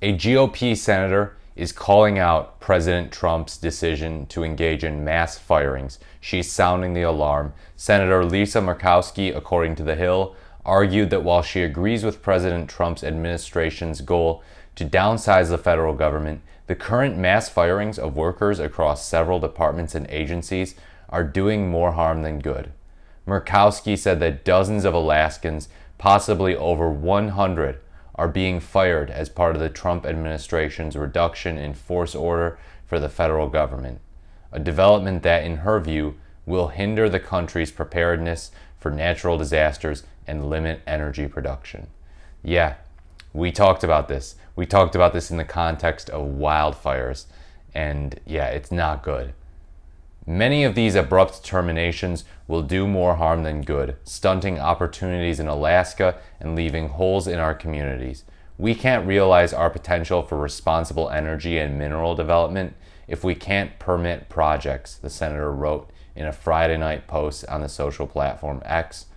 A GOP senator is calling out President Trump's decision to engage in mass firings. She's sounding the alarm. Senator Lisa Murkowski, according to The Hill, argued that while she agrees with President Trump's administration's goal to downsize the federal government, the current mass firings of workers across several departments and agencies are doing more harm than good. Murkowski said that dozens of Alaskans, possibly over 100, are being fired as part of the Trump administration's reduction in force order for the federal government, a development that, in her view, will hinder the country's preparedness for natural disasters and limit energy production. Yeah, we talked about this. We talked about this in the context of wildfires, and yeah, it's not good. Many of these abrupt terminations will do more harm than good, stunting opportunities in Alaska and leaving holes in our communities. We can't realize our potential for responsible energy and mineral development if we can't permit projects, the senator wrote in a Friday night post on the social platform X.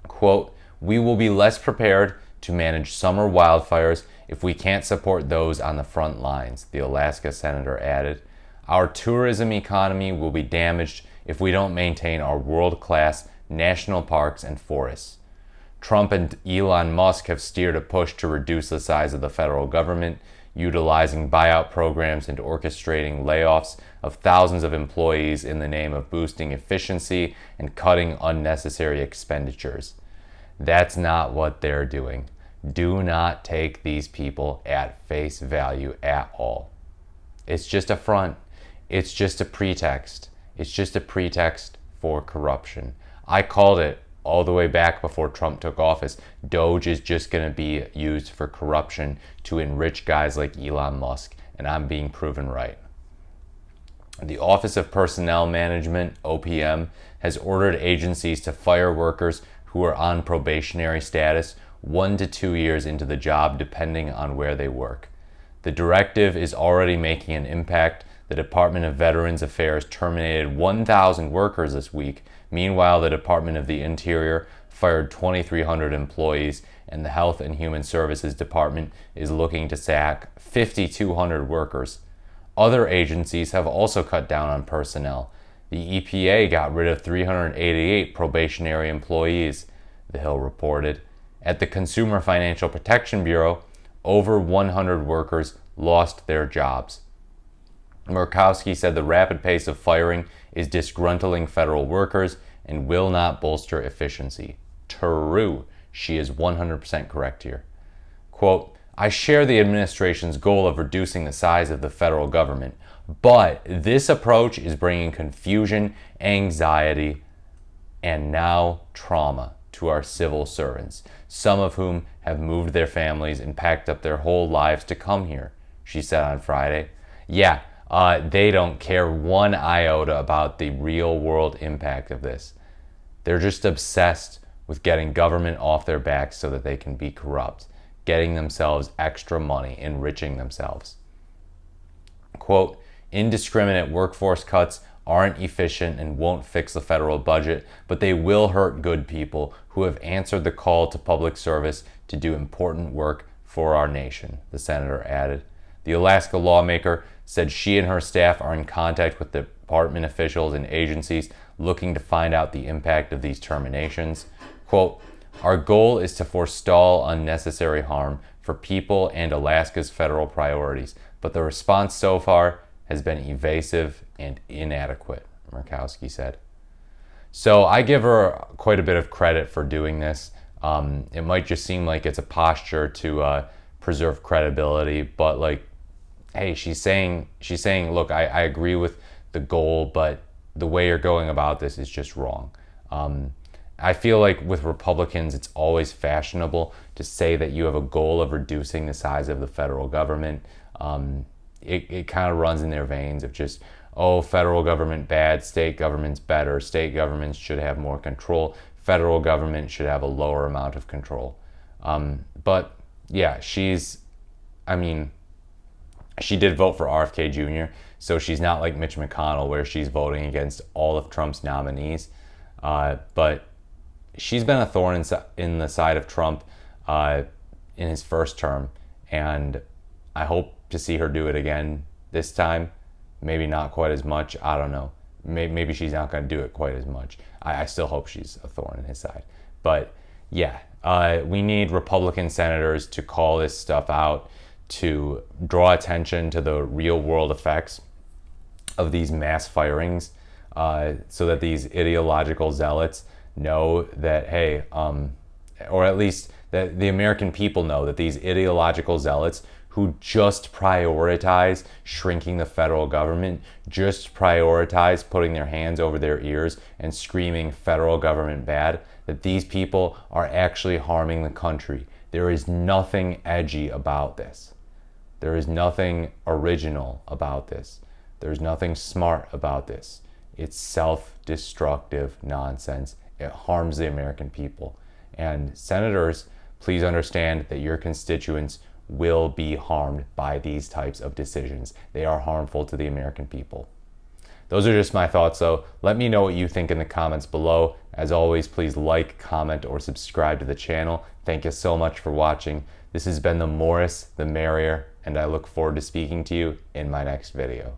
Quote, "We will be less prepared to manage summer wildfires if we can't support those on the front lines," the Alaska senator added. "Our tourism economy will be damaged if we don't maintain our world-class national parks and forests." Trump and Elon Musk have steered a push to reduce the size of the federal government, utilizing buyout programs and orchestrating layoffs of thousands of employees in the name of boosting efficiency and cutting unnecessary expenditures. That's not what they're doing. Do not take these people at face value at all. It's just a front. It's just a pretext. It's just a pretext for corruption. I called it all the way back before Trump took office. Doge is just going to be used for corruption to enrich guys like Elon Musk, and I'm being proven right. The Office of Personnel Management, OPM, has ordered agencies to fire workers who are on probationary status 1 to 2 years into the job, depending on where they work. The directive is already making an impact. The Department of Veterans Affairs terminated 1,000 workers this week. Meanwhile, the Department of the Interior fired 2,300 employees, and the Health and Human Services Department is looking to sack 5,200 workers. Other agencies have also cut down on personnel. The EPA got rid of 388 probationary employees, The Hill reported. At the Consumer Financial Protection Bureau, over 100 workers lost their jobs. Murkowski said the rapid pace of firing is disgruntling federal workers and will not bolster efficiency. True. She is 100% correct here. Quote, "I share the administration's goal of reducing the size of the federal government, but this approach is bringing confusion, anxiety, and now trauma to our civil servants, some of whom have moved their families and packed up their whole lives to come here," she said on Friday. Yeah, they don't care one iota about the real world impact of this. They're just obsessed with getting government off their backs so that they can be corrupt, getting themselves extra money, enriching themselves. Quote, "Indiscriminate workforce cuts aren't efficient and won't fix the federal budget, but they will hurt good people who have answered the call to public service to do important work for our nation," the senator added. The Alaska lawmaker said she and her staff are in contact with department officials and agencies looking to find out the impact of these terminations. Quote, "Our goal is to forestall unnecessary harm for people and Alaska's federal priorities, but the response so far has been evasive and inadequate," Murkowski said. So I give her quite a bit of credit for doing this. It might just seem like it's a posture to preserve credibility, but like, hey, she's saying, look, I agree with the goal, but the way you're going about this is just wrong. I feel like with Republicans, it's always fashionable to say that you have a goal of reducing the size of the federal government. It kind of runs in their veins of just, oh, federal government bad, state government's better, state governments should have more control, federal government should have a lower amount of control. But yeah, she did vote for RFK Jr., so she's not like Mitch McConnell where she's voting against all of Trump's nominees. But she's been a thorn in the side of Trump in his first term. And I hope to see her do it again this time. Maybe not quite as much. I don't know. Maybe she's not going to do it quite as much. I still hope she's a thorn in his side. But yeah, we need Republican senators to call this stuff out, to draw attention to the real world effects of these mass firings, so that these ideological zealots know that, hey, or at least that the American people know that these ideological zealots who just prioritize shrinking the federal government, just prioritize putting their hands over their ears and screaming federal government bad, that these people are actually harming the country. There is nothing edgy about this. There is nothing original about this. There's nothing smart about this. It's self-destructive nonsense. It harms the American people. And senators, please understand that your constituents will be harmed by these types of decisions. They are harmful to the American people. Those are just my thoughts, though. Let me know what you think in the comments below. As always, please like, comment, or subscribe to the channel. Thank you so much for watching. This has been the Morris the Merrier, and I look forward to speaking to you in my next video.